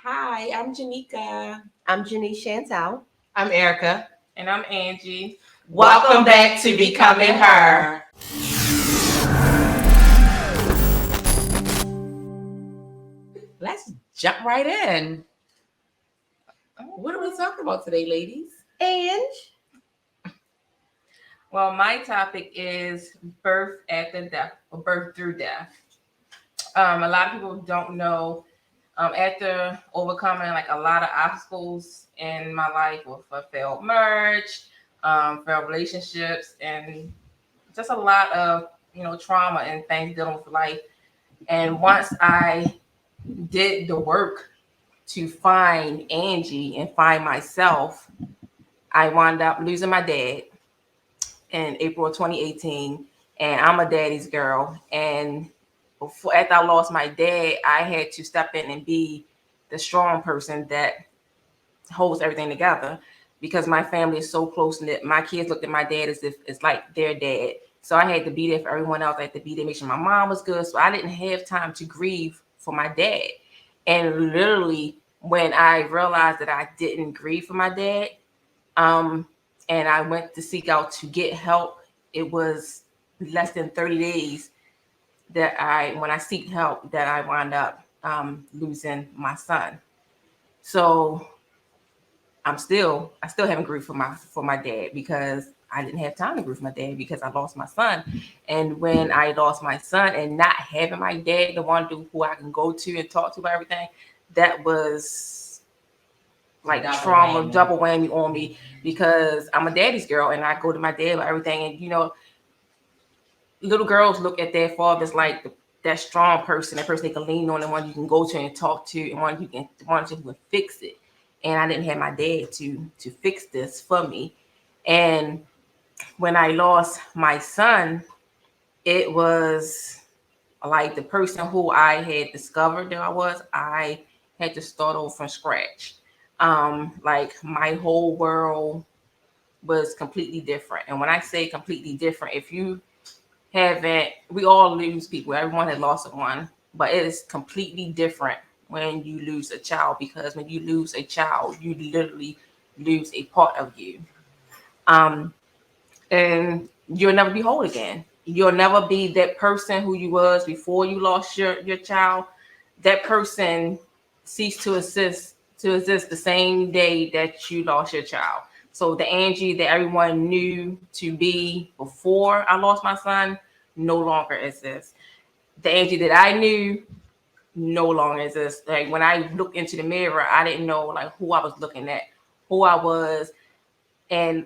Hi, I'm JaNeka. I'm Genice Chantel. I'm Erica. And I'm Angie. Welcome back to Becoming Her. Let's jump right in. What are we talking about today, ladies? Ange. Well, my topic is birth after death or birth through death. A lot of people don't know. After overcoming like a lot of obstacles in my life with a failed marriage, failed relationships, and just a lot of trauma and things dealing with life. And once I did the work to find Angie and find myself, I wound up losing my dad in April of 2018. And I'm a daddy's girl. And after I lost my dad, I had to step in and be the strong person that holds everything together because my family is so close knit. My kids looked at my dad as if it's like their dad. So I had to be there for everyone else. I had to be there, make sure my mom was good. So I didn't have time to grieve for my dad. And literally, when I realized that I didn't grieve for my dad, and I went to seek out to get help, it was less than 30 days that when I seeked help, that I wound up losing my son. So I still haven't grieved for my dad because I didn't have time to grieve for my dad because I lost my son. And when I lost my son and not having my dad, the one who I can go to and talk to about everything, that was like double whammy on me because I'm a daddy's girl and I go to my dad about everything. And little girls look at their fathers like that strong person, that person they can lean on, and one you can go to and talk to, and one who can fix it. And I didn't have my dad to fix this for me. And when I lost my son, it was like the person who I had discovered that I had to start over from scratch. Like my whole world was completely different. And when I say completely different, if you haven't, we all lose people. Everyone has lost one, but it is completely different when you lose a child, because when you lose a child, you literally lose a part of you. And you'll never be whole again. You'll never be that person who you was before you lost your child. That person ceased to exist the same day that you lost your child. So the Angie that everyone knew to be before I lost my son no longer exists. The Angie that I knew no longer exists. Like when I looked into the mirror, I didn't know like who I was looking at, who I was. And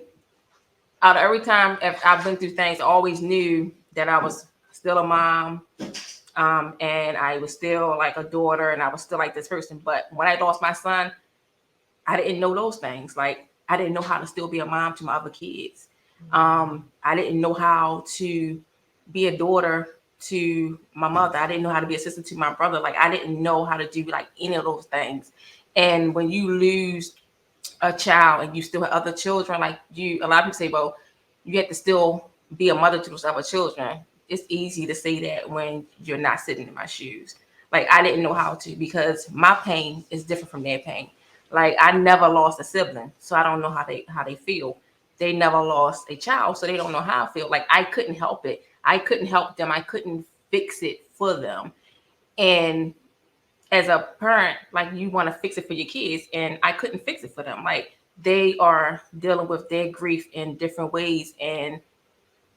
out of every time I've been through things, I always knew that I was still a mom, and I was still like a daughter, and I was still like this person. But when I lost my son, I didn't know those things. Like I didn't know how to still be a mom to my other kids. I didn't know how to be a daughter to my mother. I didn't know how to be a sister to my brother. Like I didn't know how to do like any of those things. And when you lose a child and you still have other children, like a lot of people say, well, you have to still be a mother to those other children. It's easy to say that when you're not sitting in my shoes. Like I didn't know how to, because my pain is different from their pain. Like I never lost a sibling, so I don't know how they feel. They never lost a child, so they don't know how I feel. Like I couldn't help it. I couldn't help them. I couldn't fix it for them. And as a parent, like you want to fix it for your kids, and I couldn't fix it for them. Like they are dealing with their grief in different ways, and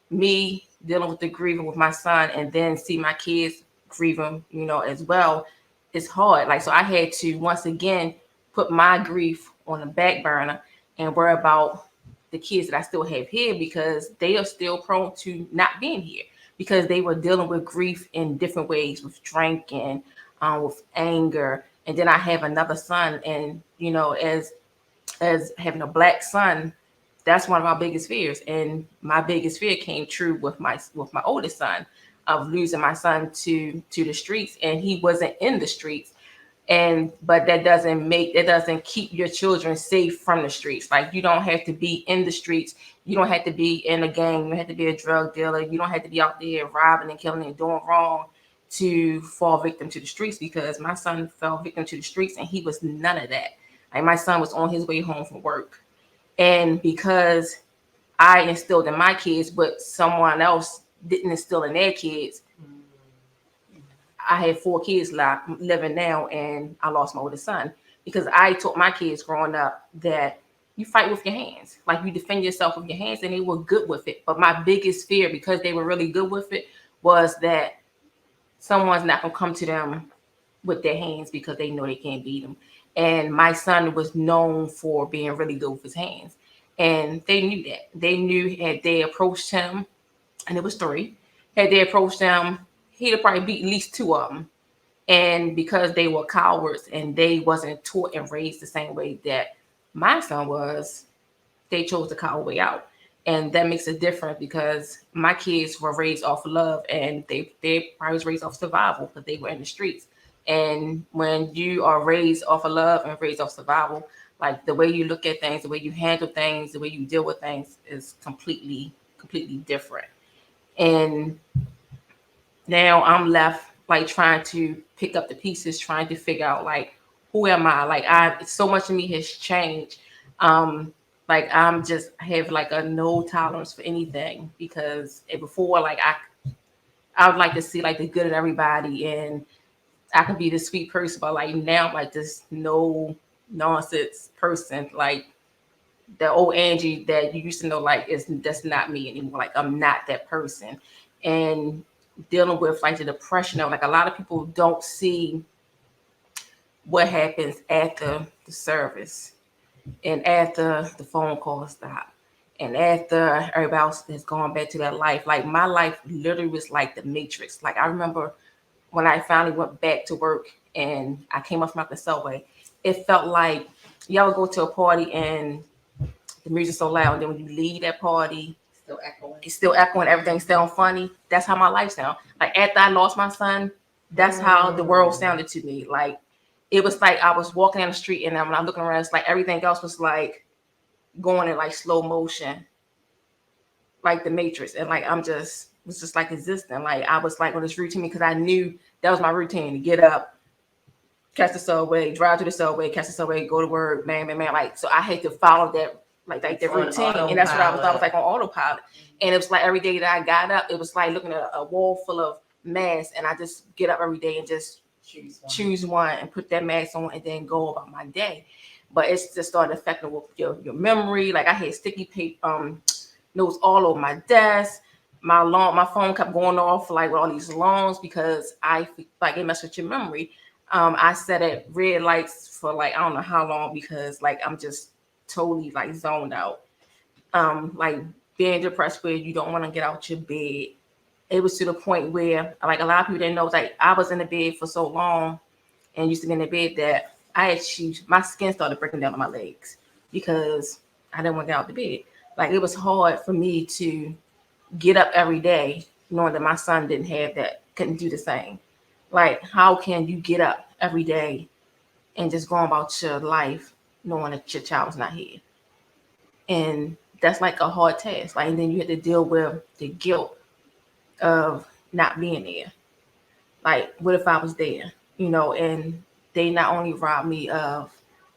me dealing with the grieving with my son, and then see my kids grieving, as well, it's hard. Like so, I had to once again put my grief on the back burner and worry about the kids that I still have here, because they are still prone to not being here because they were dealing with grief in different ways, with drinking, with anger. And then I have another son, and as having a black son, that's one of my biggest fears. And my biggest fear came true with my oldest son, of losing my son to the streets. And he wasn't in the streets, but that doesn't keep your children safe from the streets. Like you don't have to be in the streets, you don't have to be in a gang, you don't have to be a drug dealer, you don't have to be out there robbing and killing and doing wrong to fall victim to the streets, because my son fell victim to the streets and he was none of that. Like, my son was on his way home from work. And because I instilled in my kids what someone else didn't instill in their kids, I had 4 kids living now, and I lost my oldest son because I taught my kids growing up that you fight with your hands. Like, you defend yourself with your hands, and they were good with it. But my biggest fear, because they were really good with it, was that someone's not going to come to them with their hands because they know they can't beat them. And my son was known for being really good with his hands. And they knew that. They knew, had they approached him, and it was 3, had they approached him, he'd have probably beat at least 2 of them. And because they were cowards and they wasn't taught and raised the same way that my son was, they chose the coward way out. And that makes a difference because my kids were raised off of love, and they probably was raised off survival because they were in the streets. And when you are raised off of love and raised off survival, like, the way you look at things, the way you handle things, the way you deal with things is completely different. And now I'm left, like, trying to pick up the pieces, trying to figure out, like, who am I? Like, so much of me has changed. Like, I'm just have like a no tolerance for anything, because before, like, I would like to see, like, the good in everybody, and I could be this sweet person, but, like, now I'm like this no nonsense person, like the old Angie that you used to know. Like, that's not me anymore. Like, I'm not that person. And dealing with, like, the depression of, like, a lot of people don't see what happens after the service and after the phone call stop and after everybody else has gone back to their life. Like, my life literally was like the Matrix. Like, I remember when I finally went back to work and I came off the subway, it felt like y'all would go to a party and the music's so loud, and then when you leave that party, Still echoing. it's still echoing, everything sound funny. That's how my life sound. Like, after I lost my son, that's how the world sounded to me. Like, it was like I was walking down the street, and then when I'm looking around, it's like everything else was like going in like slow motion, like the Matrix. And like, was just like existing. Like, I was like on this routine because I knew that was my routine: to get up, catch the subway, drive to the subway, catch the subway, go to work, man. Like, so I had to follow that, like the routine. And that's what I was like on autopilot. And it was like every day that I got up, it was like looking at a wall full of masks, and I just get up every day and just choose one and put that mask on and then go about my day. But it's just started affecting with your memory. Like, I had sticky paper notes all over my desk. My phone kept going off, like, with all these alarms, because like, it messed with your memory. I set at red lights for, like, I don't know how long, because, like, I'm just totally, like, zoned out. Like, being depressed where you don't want to get out your bed. It was to the point where, like, a lot of people didn't know, like, I was in the bed for so long and used to be in the bed that my skin started breaking down on my legs because I didn't want to get out the bed. Like, it was hard for me to get up every day knowing that my son couldn't do the same. Like, how can you get up every day and just go about your life knowing that your child's not here? And that's like a hard task. Like, and then you have to deal with the guilt of not being there. Like, what if I was there? And they not only robbed me of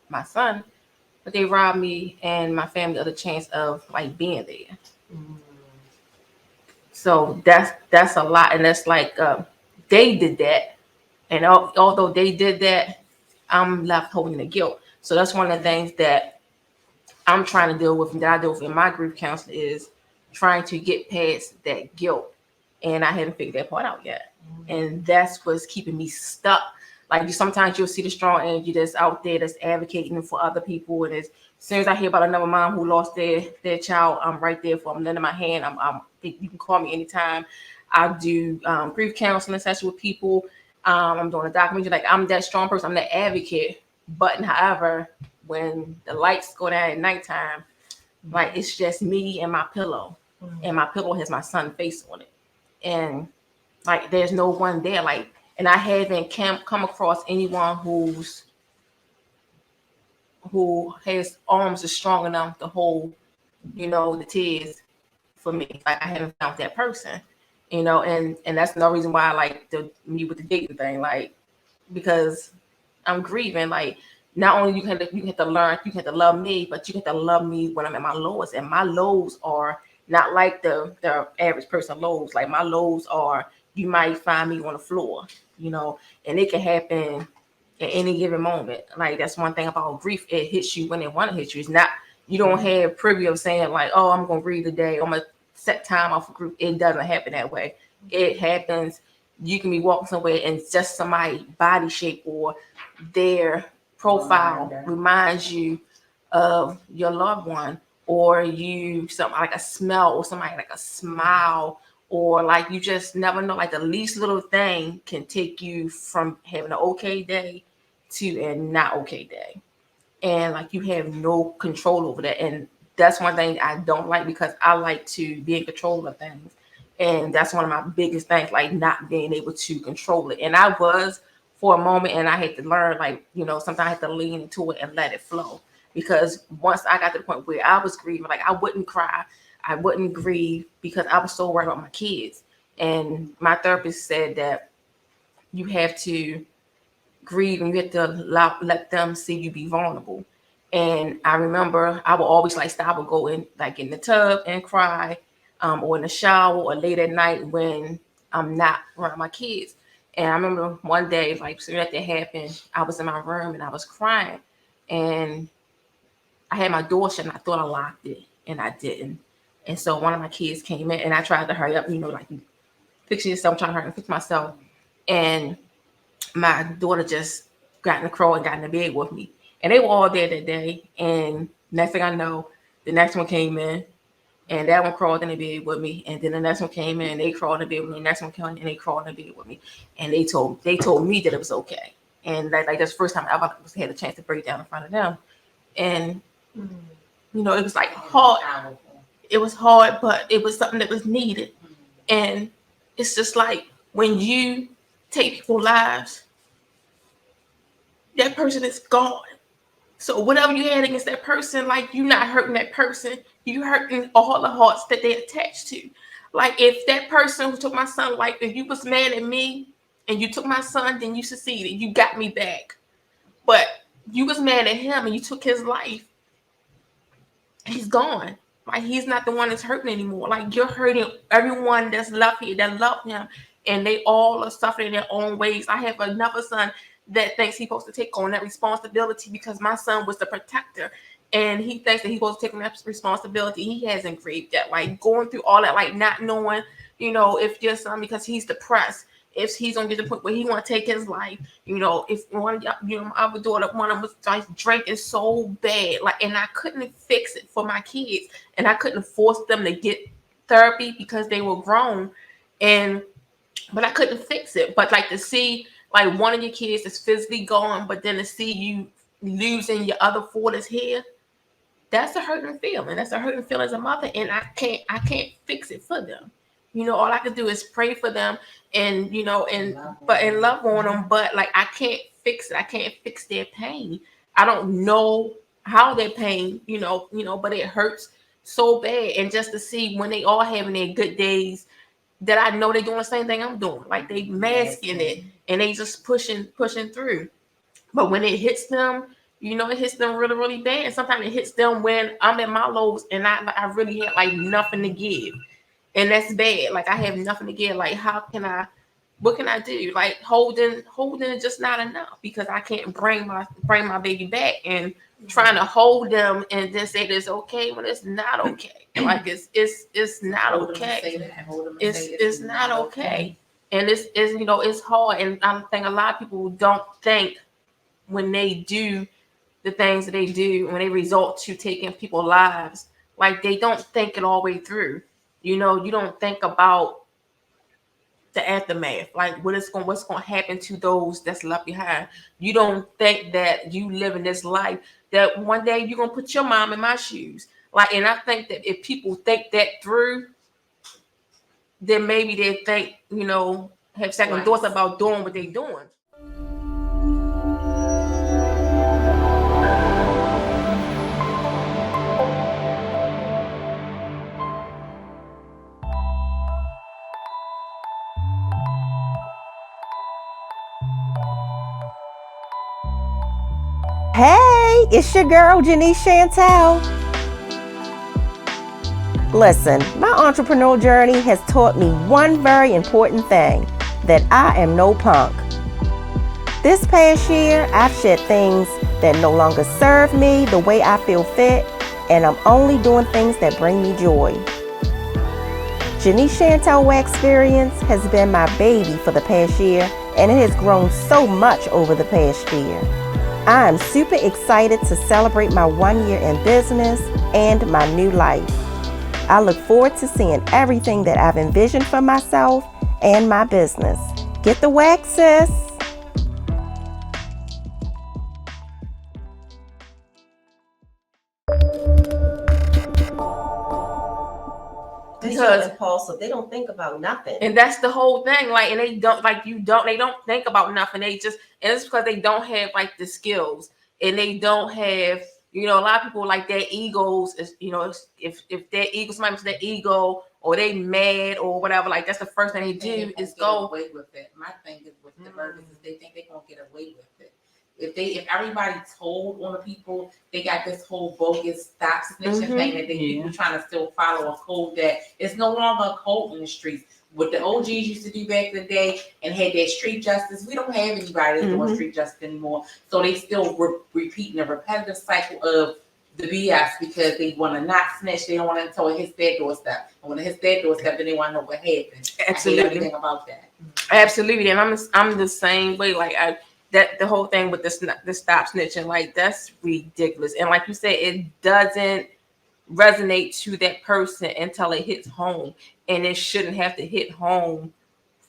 my son, but they robbed me and my family of the chance of, like, being there. So that's a lot. And that's like, they did that. And although they did that, I'm left holding the guilt. So that's one of the things that I'm trying to deal with, and that I deal with in my grief counseling, is trying to get past that guilt. And I haven't figured that part out yet. And that's what's keeping me stuck. Like, sometimes you'll see the strong Angie that's out there, that's advocating for other people. And as soon as I hear about another mom who lost their child, I'm right there for them, lending my hand. You can call me anytime. I do grief counseling sessions with people. I'm doing a documentary. Like, I'm that strong person. I'm that advocate. But however, when the lights go down at nighttime, like, it's just me and my pillow. And my pillow has my son's face on it. And, like, there's no one there. Like, and I haven't come across anyone who has arms that's strong enough to hold, the tears for me. Like, I haven't found that person. and that's another reason why I like me with the dating thing, like, because I'm grieving. Like, not only you have to learn, you have to love me, but you have to love me when I'm at my lowest. And my lows are not like the average person lows. Like, my lows are, you might find me on the floor, and it can happen at any given moment. Like, that's one thing about grief. It hits you when it want to hit you. It's not, you don't have privy of saying like, oh, I'm going to grieve today. I'm going to set time off of grief. It doesn't happen that way. It happens. You can be walking somewhere and just somebody's body shape or their profile reminds you of your loved one, or something like a smell, or somebody like a smile, or like, you just never know. Like, the least little thing can take you from having an okay day to a not okay day, and like, you have no control over that. And that's one thing I don't like, because I like to be in control of things, and that's one of my biggest things, like not being able to control it. And I was for a moment, and I had to learn, like, sometimes I had to lean into it and let it flow, because once I got to the point where I was grieving, like, I wouldn't cry, I wouldn't grieve, because I was so worried about my kids. And my therapist said that you have to grieve, and you have to let them see you be vulnerable. And I remember I would always like stop, I would go in like in the tub and cry, or in the shower, or late at night when I'm not around my kids. And I remember one day, like, soon after that happened, I was in my room and I was crying, and I had my door shut, and I thought I locked it, and I didn't. And so one of my kids came in, and I tried to hurry up, like, you fixing yourself, I'm trying to hurry and fix myself. And my daughter just got in the crawl and got in the bed with me. And they were all there that day. And next thing I know, the next one came in, and that one crawled in the bed with me. And then the next one came in, and they crawled in the bed with me. The next one came in, and they crawled in the bed with me. And they told me that it was okay. And like that's the first time I ever had a chance to break down in front of them. And it was like hard. It was hard, but it was something that was needed. And it's just like, when you take people's lives, that person is gone. So whatever you had against that person, like, you're not hurting that person, you hurting all the hearts that they attached to. Like, if that person who took my son, like, if you was mad at me and you took my son, then you succeeded, you got me back. But you was mad at him and you took his life, he's gone. Like, he's not the one that's hurting anymore. Like, you're hurting everyone that's left here that love him, and they all are suffering in their own ways. I have another son that thinks he's supposed to take on that responsibility because my son was the protector, and he thinks that he's supposed to take on that responsibility. He hasn't grieved that, like, going through all that, like, not knowing, if your son, because he's depressed, if he's gonna get to the point where he want to take his life, if one of y'all, my other daughter, one of them was like drinking so bad, like, and I couldn't fix it for my kids, and I couldn't force them to get therapy because they were grown, but I couldn't fix it. But like, to see like one of your kids is physically gone, but then to see you losing your other four that's here, that's a hurting feeling. That's a hurting feeling as a mother, and I can't fix it for them. All I can do is pray for them and love on them. But like, I can't fix it. I can't fix their pain. I don't know how their pain, but it hurts so bad. And just to see when they all having their good days, that I know they're doing the same thing I'm doing. Like, they masking it and they just pushing through. But when it hits them, it hits them really, really bad. And sometimes it hits them when I'm at my lows and I really have like nothing to give. And that's bad. Like, I have nothing to give. Like, what can I do? Like, holding is just not enough, because I can't bring my baby back, and trying to hold them and then say it's okay when it's not okay. Like, it's not okay. It's not okay. And it's hard. And I think a lot of people don't think, when they do the things that they do, when they resort to taking people's lives, like, they don't think it all the way through. You don't think about the aftermath, like what's going to happen to those that's left behind. You don't think that you live in this life that one day you're going to put your mom in my shoes. Like, and I think that if people think that through, then maybe they think, have second thoughts about doing what they're doing. Hey, it's your girl, Genice Chantel. Listen, my entrepreneurial journey has taught me one very important thing, that I am no punk. This past year, I've shed things that no longer serve me the way I feel fit, and I'm only doing things that bring me joy. Genice Chantel Wax Experience has been my baby for the past year, and it has grown so much over the past year. I am super excited to celebrate my 1 year in business and my new life. I look forward to seeing everything that I've envisioned for myself and my business. Get the wax, sis. Because impulsive, they don't think about nothing. and that's the whole thing. Like, and they don't they don't think about nothing. They just, and it's because they don't have like the skills, and they don't have, a lot of people like their egos is, if their ego, somebody's their ego or they mad or whatever, like that's the first thing they do is go away with it. My thing is with the murders is they think they're gonna get away with it. If everybody told on the people, they got this whole bogus stop snitching thing that they people trying to still follow a code that it's no longer a code in the streets. What the OGs used to do back in the day and had that street justice, we don't have anybody that's doing street justice anymore. So they still repeating a repetitive cycle of the BS because they want to not snitch. They don't want to until it hits their doorstep. And when it hits their doorstep, then they want to know what happened. Absolutely. I hate everything about that. Absolutely, and I'm the same way. Like that the whole thing with the stop snitching, like that's ridiculous. And like you said, it doesn't resonate to that person until it hits home, and it shouldn't have to hit home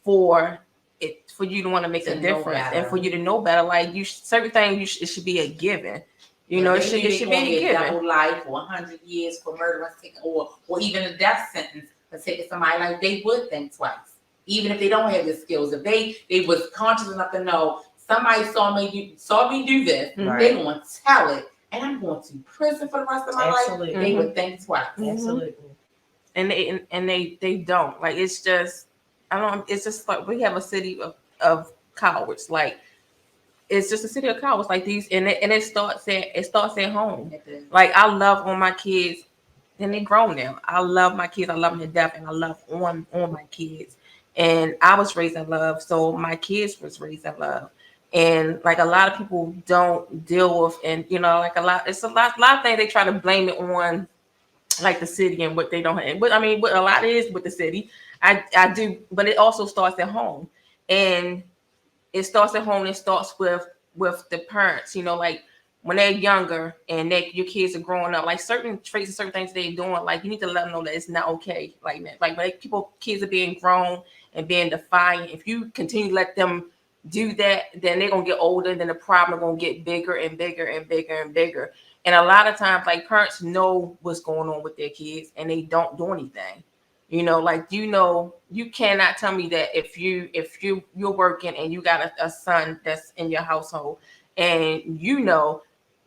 for you to want to make a difference and for you to know better. Like certain things it should be a given. It should be a given. Double life or 100 years for murder, or even a death sentence for taking somebody, like they would think twice, even if they don't have the skills. If they was conscious enough to know somebody saw me do this, they gonna tell it, and I'm going to prison for the rest of my life. They would think twice. Absolutely. And they don't. Like it's just it's just like we have a city of cowards. Like it's just a city of cowards like these, and it starts at home. Like I love on my kids, and they grown now. I love my kids. I love them to death, and I love on my kids. And I was raised in love, so my kids was raised in love. And like a lot of people don't deal with, and like it's a lot of things they try to blame it on, like the city and what they don't have. But I mean, what a lot is with the city, I do, but it also starts at home, and it starts at home. And it starts with the parents. Like when they're younger and your kids are growing up, like certain traits and certain things they're doing, like you need to let them know that it's not okay. Like that, like when kids are being grown and being defiant, if you continue to let them do that, then they're gonna get older, then the problem gonna get bigger and bigger and bigger and bigger. And a lot of times, like parents know what's going on with their kids and they don't do anything. You cannot tell me that if you're working and you got a son that's in your household and you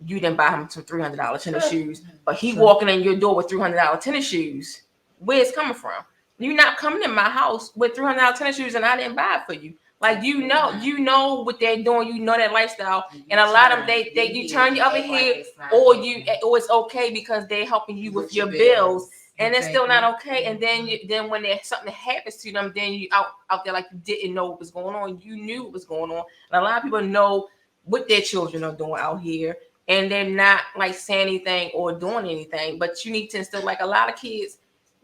didn't buy him some $300 tennis shoes, but he walking in your door with $300 tennis shoes, where it's coming from? You're not coming in my house with $300 tennis shoes and I didn't buy it for you. Like you know what they're doing, that lifestyle, and a lot of them you turn your other head, or it's okay because they're helping you with your bills, and it's still not okay. And then when there's something happens to them, then you out there like you didn't know what was going on. You knew what was going on, and a lot of people know what their children are doing out here, and they're not like saying anything or doing anything. But you need to instill, like a lot of kids,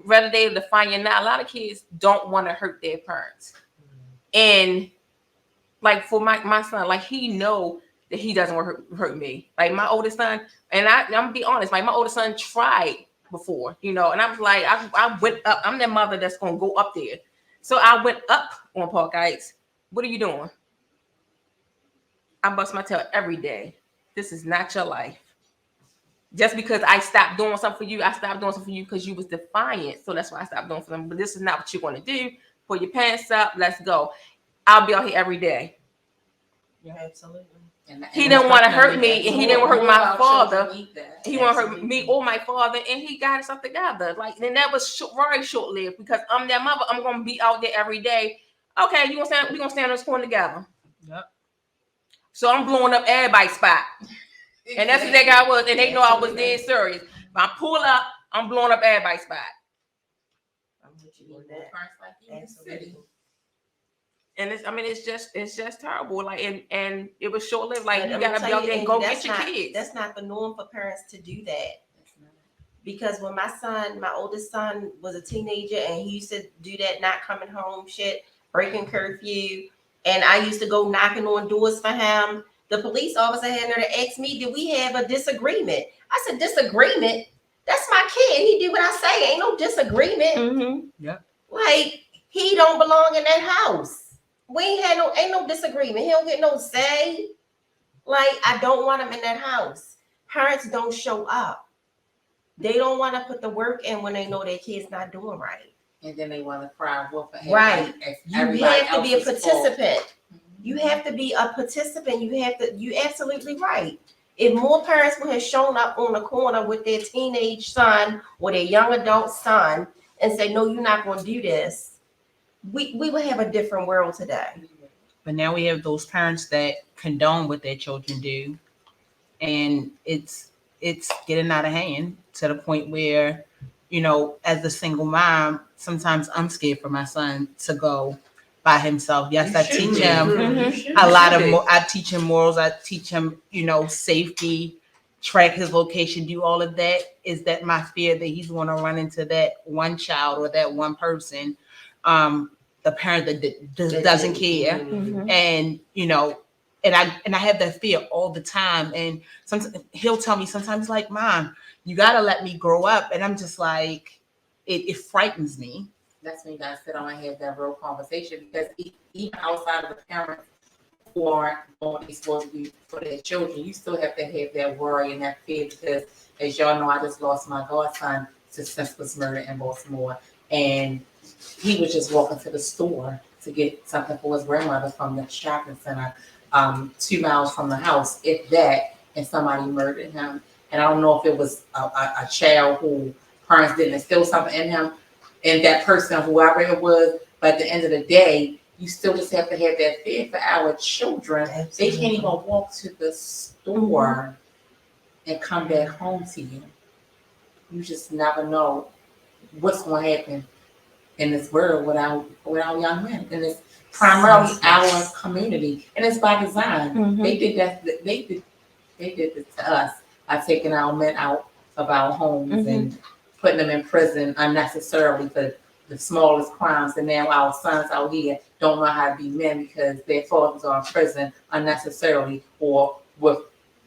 whether they define you or not, a lot of kids don't want to hurt their parents. And like for my son, like he know that he doesn't want to hurt me. Like my oldest son, and I'm gonna be honest, like my oldest son tried before, and I was like, I went up. I'm that mother that's gonna go up there. So I went up on Park Heights. What are you doing? I bust my tail every day. This is not your life. Just because I stopped doing something for you, I stopped doing something for you because you was defiant. So that's why I stopped doing for them. But this is not what you want to do. Pull your pants up. Let's go. I'll be out here every day. Yeah, absolutely. He didn't want to hurt me, and he didn't want to hurt my father. He want to hurt me or my father, and he got himself together. Like, and that was very short lived because I'm that mother. I'm gonna be out there every day. Okay, you gonna stand? We gonna stand on this corner together. Yep. So I'm blowing up everybody's spot. And that's exactly how I was. And they know I was dead serious. If I pull up, I'm blowing up everybody's spot. I'm with you on that. Absolutely. And it's just terrible. Like, and it was short lived. Like, But you I'm gonna gotta be tell out you, there and and go that's get your not- kids. That's not the norm for parents to do that. Because when my oldest son was a teenager and he used to do that not coming home shit, breaking curfew, and I used to go knocking on doors for him, the police officer had to ask me, did we have a disagreement? I said, disagreement? That's my kid. He did what I say. Ain't no disagreement. Mm-hmm. Yep. Like, he don't belong in that house. We ain't no disagreement. He don't get no say. Like, I don't want him in that house. Parents don't show up. They don't want to put the work in when they know their kid's not doing right. And then they want to cry wolf ahead. Right. You have to be a participant. participant. You have to be a participant. You're absolutely right. If more parents would have shown up on the corner with their teenage son or their young adult son and say, no, you're not going to do this, we would have a different world today. But now we have those parents that condone what their children do, and it's getting out of hand to the point where, you know, as a single mom, sometimes I'm scared for my son to go by himself. Yes, I teach him a lot of I teach him morals. I teach him, you know, safety, track his location, do all of that. Is that my fear that he's going to run into that one child or that one person, the parent that doesn't care, and you know, and I have that fear all the time. And sometimes he'll tell me, sometimes like, Mom, you got to let me grow up, and I'm just like, it frightens me. That's when you gotta sit down and have that real conversation, because even outside of the parents who aren't doing what they're supposed to do for their children, you still have to have that worry and that fear, because as y'all know, I just lost my godson to senseless murder in Baltimore, and he was just walking to the store to get something for his grandmother from the shopping center, 2 miles from the house, if that, and somebody murdered him. And I don't know if it was a child who parents didn't instill something in him, and that person, whoever it was, but at the end of the day, you still just have to have that fear for our children. They can't even walk to the store and come back home to you. You just never know what's going to happen in this world without young men. And it's primarily our community, and it's by design. They did that. They did this to us by taking our men out of our homes and putting them in prison unnecessarily for the smallest crimes. And now our sons out here don't know how to be men because their fathers are in prison unnecessarily or with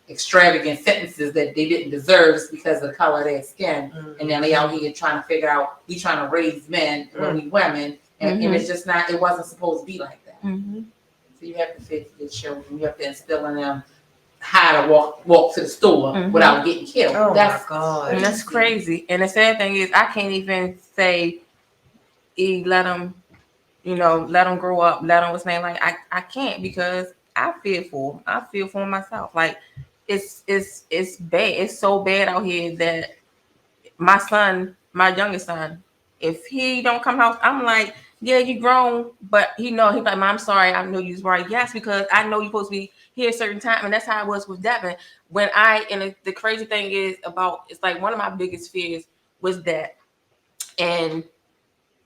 extravagant sentences that they didn't deserve just because of the color of their skin. And now they out here trying to figure out, we trying to raise men when we women. And it's just not, it wasn't supposed to be like that. So you have to fix your children. You have to instill in them how to walk to the store without getting killed. Oh That's my God. And that's crazy. And the sad thing is, I can't even say, let them grow up, let them what's name. Like, I can't, because I feel for myself. Like, it's bad. It's so bad out here that my youngest son, if he don't come house, I'm like, yeah, you grown, but he's like, Mom, I'm sorry, I know you was right. Yes, because I know you're supposed to be here a certain time, and that's how it was with Devin. The crazy thing is it's like one of my biggest fears was that, and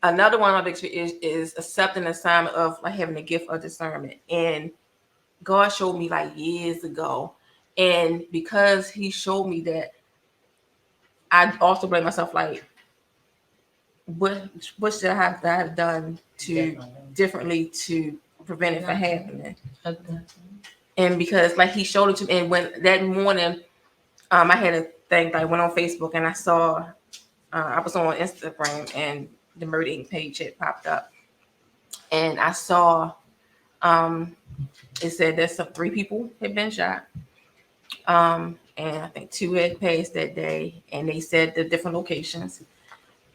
another one of my biggest fears is accepting the assignment of like having a gift of discernment. And God showed me like years ago, and because He showed me that, I also blame myself, like, what should I have done differently to prevent it from happening? And because like He showed it to me, and when that morning, I had a thing, like, went on Facebook and I saw, I was on Instagram and the Murder Inc. page had popped up, and I saw, it said that 3 people had been shot, and I think 2 had passed that day, and they said the different locations.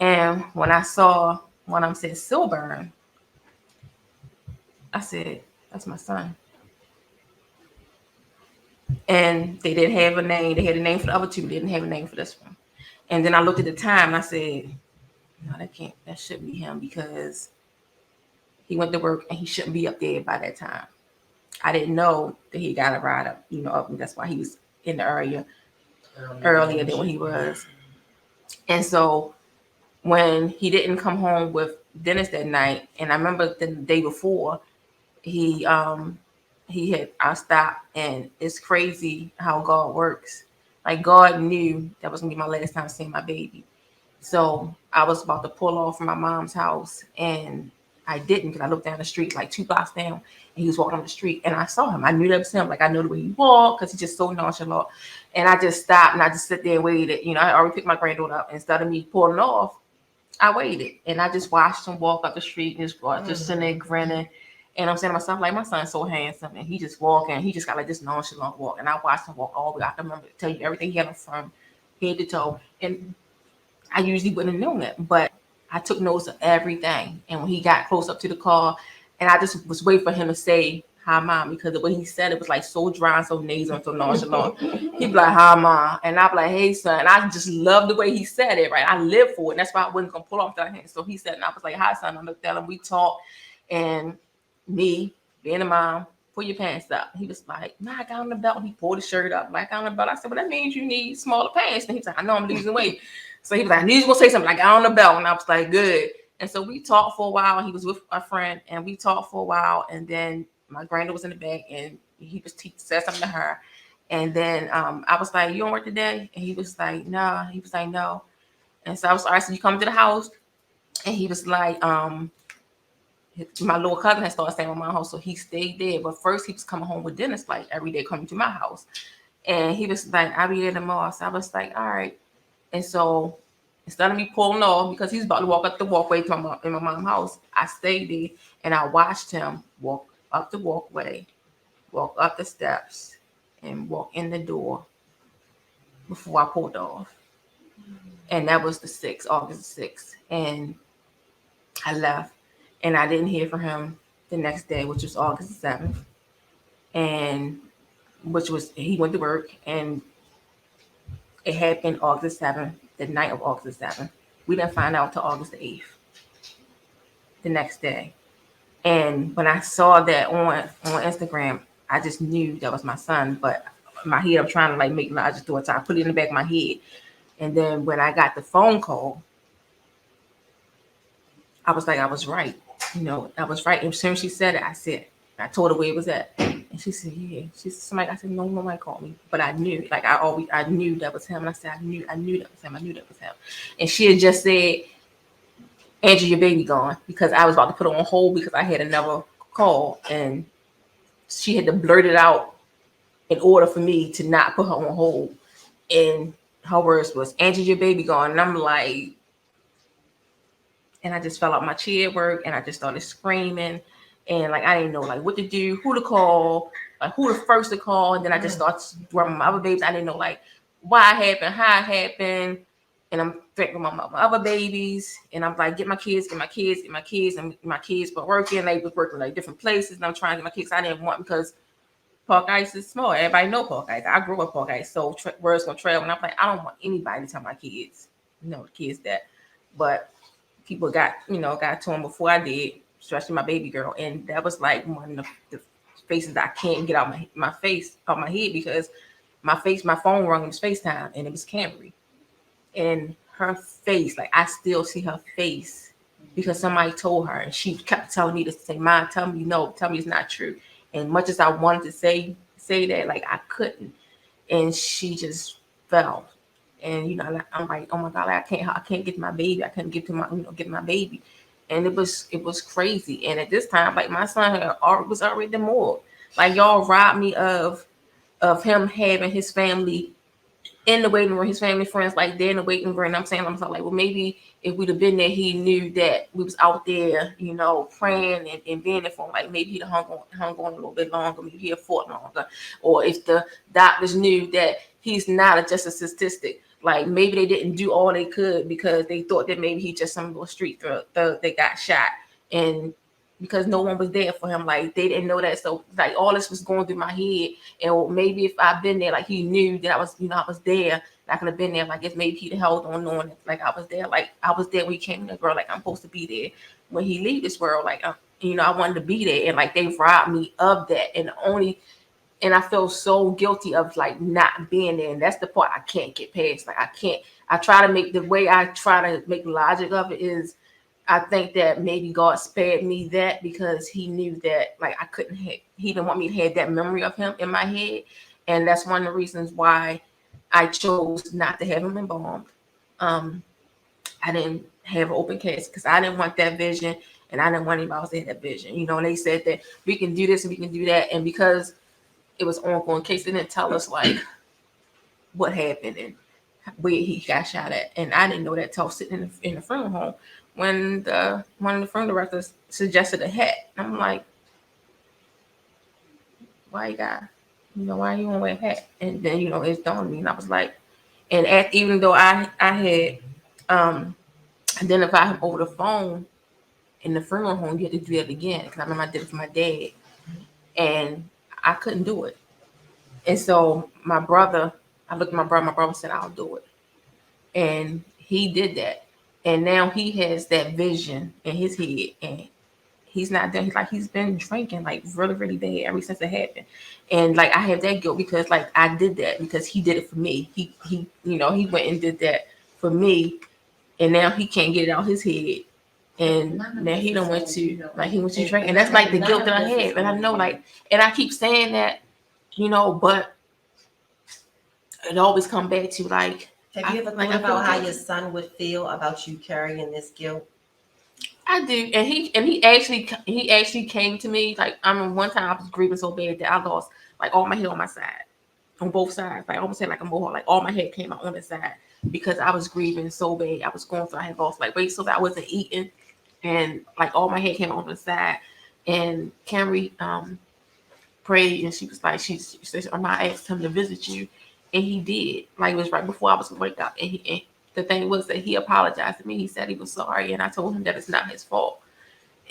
And when I saw one of them said Silburn, I said, that's my son. And they didn't have a name. They had a name for the other 2, didn't have a name for this one. And then I looked at the time and I said, no, that shouldn't be him, because he went to work and he shouldn't be up there by that time. I didn't know that he got a ride up, up, and that's why he was in the area earlier than when he was. And so when he didn't come home with Dennis that night, and I remember the day before, he had I stopped, and it's crazy how God works. Like God knew that was gonna be my last time seeing my baby. So I was about to pull off from my mom's house, and I didn't, because I looked down the street like 2 blocks down, and he was walking on the street, and I saw him. I knew that was him. Like I know the way he walked, because he's just so nonchalant. And I just stopped, and I just sit there and waited. You know, I already picked my granddaughter up. Instead of me pulling off, I waited, and I just watched him walk up the street, and just sitting there grinning. And I'm saying to myself, like, my son's so handsome, and he just walking. He just got like this nonchalant walk, and I watched him walk all the way. I can remember tell you everything he had on from head to toe, and I usually wouldn't have known it, but I took notes of everything. And when he got close up to the car, and I just was waiting for him to say hi, mom, because the way he said it was like so dry and so nasal and so nonchalant. He'd be like, hi, mom, and I'd be like, hey, son. And I just love the way he said it, right? I live for it, and that's why I wasn't gonna pull off that hand. So he said, and I was like, hi, son. I looked at him, we talked, and me being a mom, pull your pants up. He was like, nah, I got on the belt. He pulled his shirt up, like, I got on the belt. I said, well, that means you need smaller pants. And he was like, I know I'm losing weight. So he was like, I knew he was gonna say something, like, I got on the belt. And I was like, good. And so we talked for a while. He was with a friend, and we talked for a while. And then my granddaughter was in the back, and he said something to her. And then I was like, you don't work today? And he was like, nah. He was like, no. And so I said, you come to the house? And he was like, my little cousin had started staying at my house, so he stayed there. But first, he was coming home with Dennis, like every day, coming to my house. And he was like, I'll be there tomorrow. So I was like, all right. And so instead of me pulling off, because he's about to walk up the walkway to my mom's house, I stayed there, and I watched him walk up the walkway, walk up the steps, and walk in the door before I pulled off. And that was the 6th, August 6th. And I left, and I didn't hear from him the next day, which was August 7th. And which was, he went to work, and it happened August 7th, the night of August 7th. We didn't find out till August 8th, the next day. And when I saw that on Instagram, I just knew that was my son. But my head, I'm trying to like make, I just thought, I put it in the back of my head. And then when I got the phone call, I was like, I was right. You know, I was right. And as soon as she said it, I told her where it was at. And she said, yeah. She said, somebody, I said, no, nobody called me. But I knew, like I knew that was him. And I said, I knew that was him. I knew that was him. And she had just said, Angie, your baby gone, because I was about to put her on hold because I had another call, and she had to blurt it out in order for me to not put her on hold. And her words was, Angie, your baby gone. And I'm like, and I just fell out my chair at work, and I just started screaming, and like I didn't know like what to do, who to call, like who the first to call. And then I just started grabbing my other babies. I didn't know like why it happened, how it happened. And I'm thinking about my other babies, and I'm like, get my kids. And my kids were working. They was working like different places, and I'm trying to get my kids. I didn't want, because Park Ice is small. Everybody know Park Ice. I grew up Park Ice, so word's gonna travel. And I'm like, I don't want anybody to tell my kids, the kids that. But people got to them before I did, especially my baby girl, and that was like one of the faces that I can't get out my face, out my head, because my phone rung, it was FaceTime, and it was Camry. And her face, like I still see her face, because somebody told her, and she kept telling me to say, Mom, tell me it's not true. And much as I wanted to say that, like I couldn't. And she just fell. And like, I'm like, oh my God, like, I can't get to my baby. I couldn't get to my baby. And it was crazy. And at this time, like my son was already more. Like y'all robbed me of him having his family in the waiting room, his family friends, like they're in the waiting room. And I'm saying to myself, like, well, maybe if we'd have been there, he knew that we was out there, praying and being there for him. Like maybe he'd have hung on a little bit longer, maybe he'd have fought longer. Or if the doctors knew that he's not just a statistic, like maybe they didn't do all they could because they thought that maybe he just some little street thug that got shot. And because no one was there for him, like they didn't know that. So like all this was going through my head. And maybe if I'd been there, like he knew that I was there, and I could have been there. Like if maybe he'd held on knowing like I was there. Like I was there when he came in the world. Like I'm supposed to be there when he leave this world. Like I wanted to be there, and like they robbed me of that. And the only And I feel so guilty of like not being there. And that's the part I can't get past. Like I try to make the way I try to make logic of it is I think that maybe God spared me that because he knew that like I couldn't he didn't want me to have that memory of him in my head. And that's one of the reasons why I chose not to have him embalmed. I didn't have an open case because I didn't want that vision and I didn't want anybody else to have that vision. You know, and they said that we can do this and we can do that. And because it was ongoing case, they didn't tell us like what happened and where he got shot at. And I didn't know that till sitting in the funeral home when one of the funeral directors suggested a hat. I'm like, why you got, why you want to wear a hat? And then, it's dawned on me and I was like, and even though I had identified him over the phone in the funeral home, you had to do that again because I remember I did it for my dad and I couldn't do it. And so I looked at my brother said, I'll do it. And he did that. And now he has that vision in his head and he's not done. He's been drinking like really, really bad ever since it happened. And like, I have that guilt because like I did that because he did it for me. He went and did that for me. And now he can't get it out his head. And now he done went to drink. And that's like the guilt that I have. And I know like, and I keep saying that, but it always come back to like, Have you ever thought about how your son would feel about you carrying this guilt? I do, and he actually came to me. Like I remember one time I was grieving so bad that I lost like all my hair on my side, on both sides. Like I almost had like a mohawk. Like all my hair came out on the side because I was grieving so bad. I was going through. I had lost like weight, so that I wasn't eating, and like all my hair came out on the side. And Camry prayed, and she was like, she said, I asked him to visit you. And he did. Like it was right before I was going to wake up. And the thing was that he apologized to me. He said he was sorry. And I told him that it's not his fault.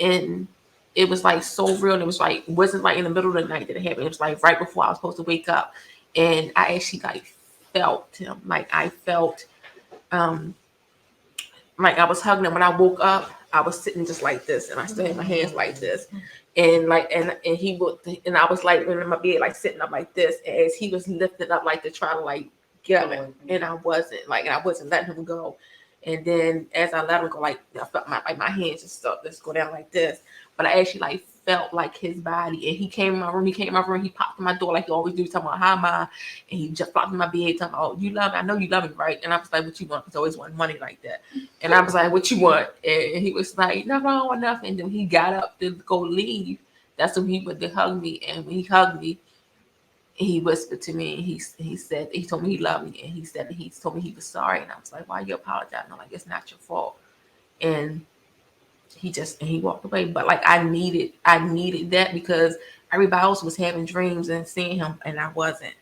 And it was like so real. And it was like, wasn't like in the middle of the night that it happened. It was like right before I was supposed to wake up. And I actually like felt him. Like I felt like I was hugging him. When I woke up, I was sitting just like this. And I still had my hands like this. And like, and he would, and I was like in my bed, like sitting up like this, and as he was lifting up, like to try to like get up, and I wasn't letting him go. And then as I let him go, like I felt my hands just go down like this. But I actually like felt like his body, and he came in my room. He popped in my door like he always do, talking about hi ma, and he just popped in my bed talking about, oh, you love me, I know you love me, right? And I was like, what you want? Because I always want money like that. And I was like, what you want? And he was like, no, I don't want nothing. And then he got up to go leave. That's when he went to hug me, and when he hugged me, he whispered to me, and he told me he loved me, and he told me he was sorry. And I was like, why you apologizing? I'm like, it's not your fault. And he walked away. But like I needed that because everybody else was having dreams and seeing him, and I wasn't.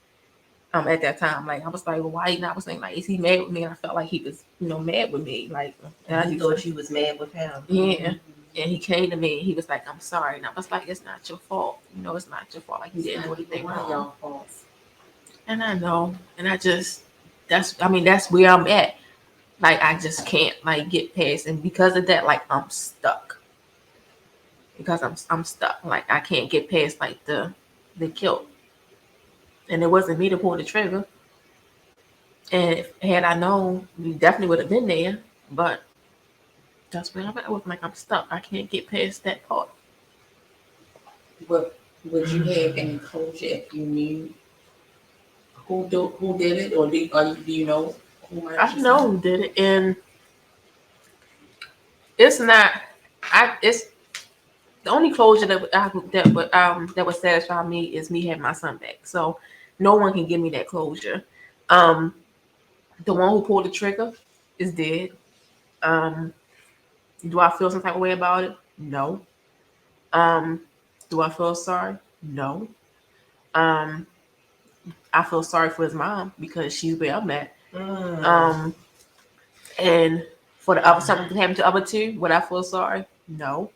At that time, like I was like, well, why? And I was saying, like, is he mad with me? And I felt like he was, mad with me. Like, and I thought you was mad with him. Yeah. And he came to me and he was like, I'm sorry. And I was like, it's not your fault. It's not your fault. Like, you didn't do anything wrong. And I know. And that's where I'm at. Like, I just can't, like, get past. And because of that, like, I'm stuck. Because I'm stuck. Like, I can't get past, like, the guilt. And it wasn't me to pull the trigger. And had I known, we definitely would have been there. But that's where I'm at. Like, I'm stuck. I can't get past that part. Would you have any closure if you knew who did it, or do you know who? I know who did it, and it's not. It's the only closure that would satisfy me is me having my son back. So no one can give me that closure. The one who pulled the trigger is dead. Do I feel some type of way about it? No. Do I feel sorry? No. I feel sorry for his mom because she's where I'm at. And for the other something that happened to the other two, would I feel sorry? No.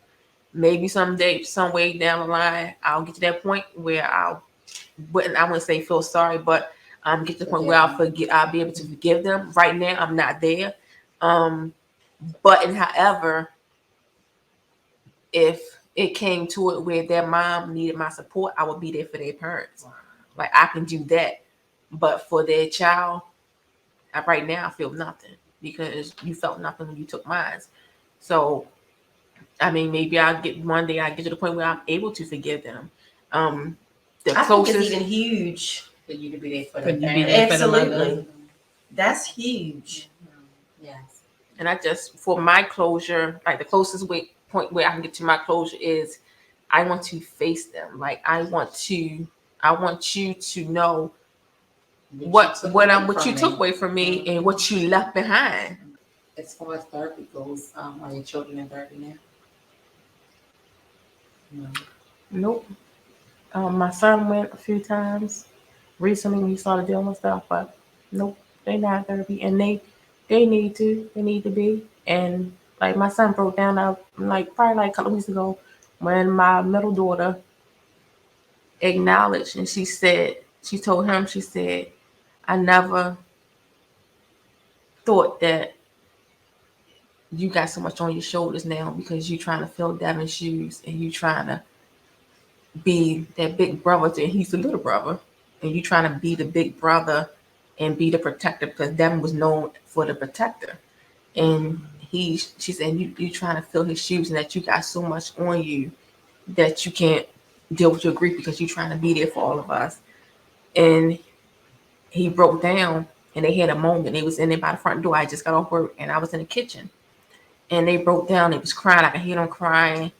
Maybe someday, some way down the line, I'll get to that point where I wouldn't say feel sorry, but get to the point where I'll be able to forgive them. Right now, I'm not there. But however, if it came to it where their mom needed my support, I would be there for their parents. Like I can do that, but for their child, right now I feel nothing because you felt nothing when you took mine. So I mean, maybe I'll get one day. I get to the point where I'm able to forgive them. The I think it's closest, even huge. For you to be there for For the you to be parents. there for the mother. Absolutely. That's huge. Yes. and I just for my closure, like the closest point where I can get to my closure is, I want to face them. Like I want you to know what you took away from me and what you left behind. As far as therapy goes, are your children in therapy now? No. Nope. My son went a few times recently when he started dealing with stuff, but nope, they not therapy, and they need to. They need to be. And like my son broke down like probably like a couple weeks ago when my middle daughter acknowledged and she told him, she said, I never thought that you got so much on your shoulders now because you trying to fill Devin's shoes and you trying to be that big brother to, and he's the little brother, and you trying to be the big brother and be the protector because Devin was known for the protector. And she said, you trying to fill his shoes and that you got so much on you that you can't deal with your grief because you're trying to be there for all of us. And he broke down and they had a moment. They was in there by the front door. I just got off work and I was in the kitchen. And they broke down. They was crying. I could hear them crying.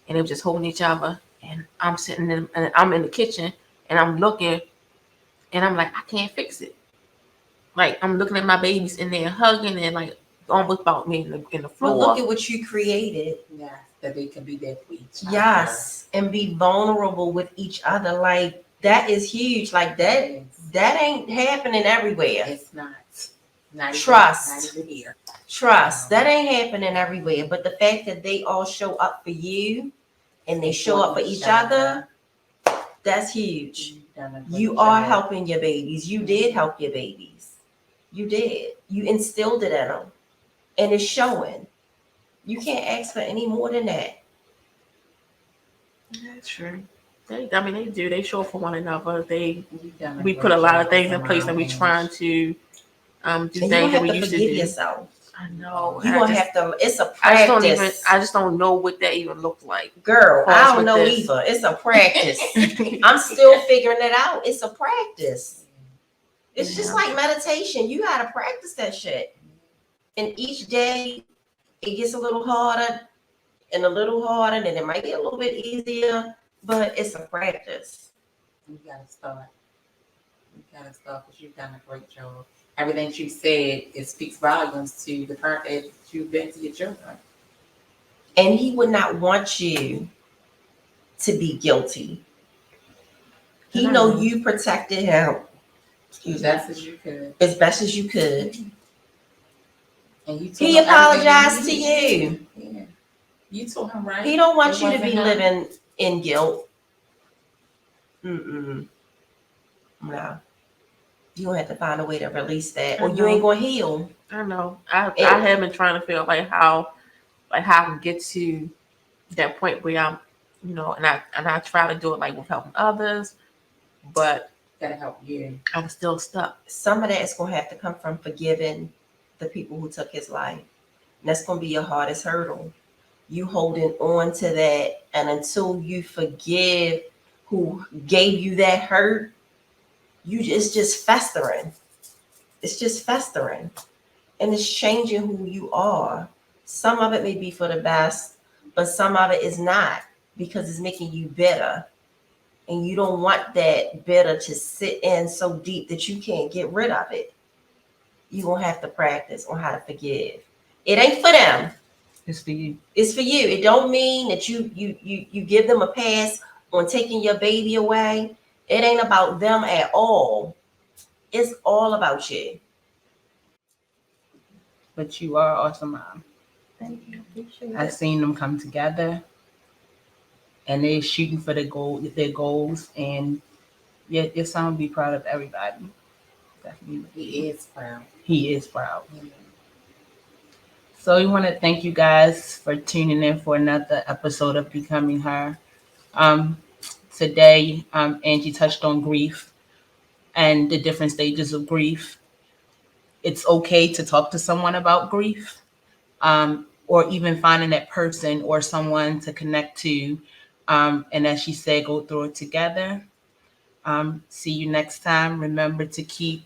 And they were just holding each other. And I'm sitting in, and I'm in the kitchen and I'm looking and I'm like, I can't fix it. Like I'm looking at my babies in there hugging and like almost about me in the floor. But look at what you created. Yes, that they can be there for each other. Yes, and be vulnerable with each other. Like that is huge. Like that ain't happening everywhere. It's not. Not Trust. Even, not even here. Trust. That ain't happening everywhere. But the fact that they all show up for you and they show up for each other, that's huge. You are helping your babies. You did help your babies. You did. You instilled it in them. And it's showing. You can't ask for any more than that. That's true. They do. They show up for one another. We We put a lot of things in place and we trying to do And things you that have we to used to forgive do. yourself. I know. You're gonna have to. It's a I practice. just don't know what that even looked like. Girl, Pause I don't with know this. either. It's a practice. I'm still figuring it out. It's a practice. It's just like meditation. You gotta practice that shit. And each day it gets a little harder and a little harder, and it might get a little bit easier, but it's a practice. You gotta start. Because you've done a great job. Everything you said, it speaks volumes to the parent that you've been to your children. And he would not want you to be guilty. He know you protected him. As best as you could. As best as you could. And you told He him apologized everything to he you. needed. Yeah. You told him right. He don't want It you to wasn't be him. living in guilt. No. You gonna have to find a way to release that, or you ain't gonna heal. I know. I have been trying to feel like how I can get to that point where I'm, and I try to do it like with helping others, but Gotta help you. I'm still stuck. Some of that is gonna have to come from forgiving the people who took his life. And that's gonna be your hardest hurdle. You holding on to that, and until you forgive who gave you that hurt, it's just festering. It's just festering. And it's changing who you are. Some of it may be for the best, but some of it is not, because it's making you bitter. And you don't want that bitter to sit in so deep that you can't get rid of it. You're going to have to practice on how to forgive. It ain't for them. It's for you. It's for you. It don't mean that you give them a pass on taking your baby away. It ain't about them at all. It's all about you. But you are awesome, Mom. Thank you. Appreciate I've it. seen them come together, and they're shooting for their goals, and your son will be proud of everybody. Definitely. He is proud. He is proud. Yeah. So we want to thank you guys for tuning in for another episode of Becoming Her. Today, Angie touched on grief. and the different stages of grief. It's okay to talk to someone about grief, or even finding that person or someone to connect to. And as she said, go through it together. See you next time. Remember to keep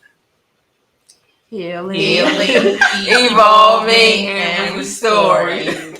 Healing, Healing, evolving, and restoring.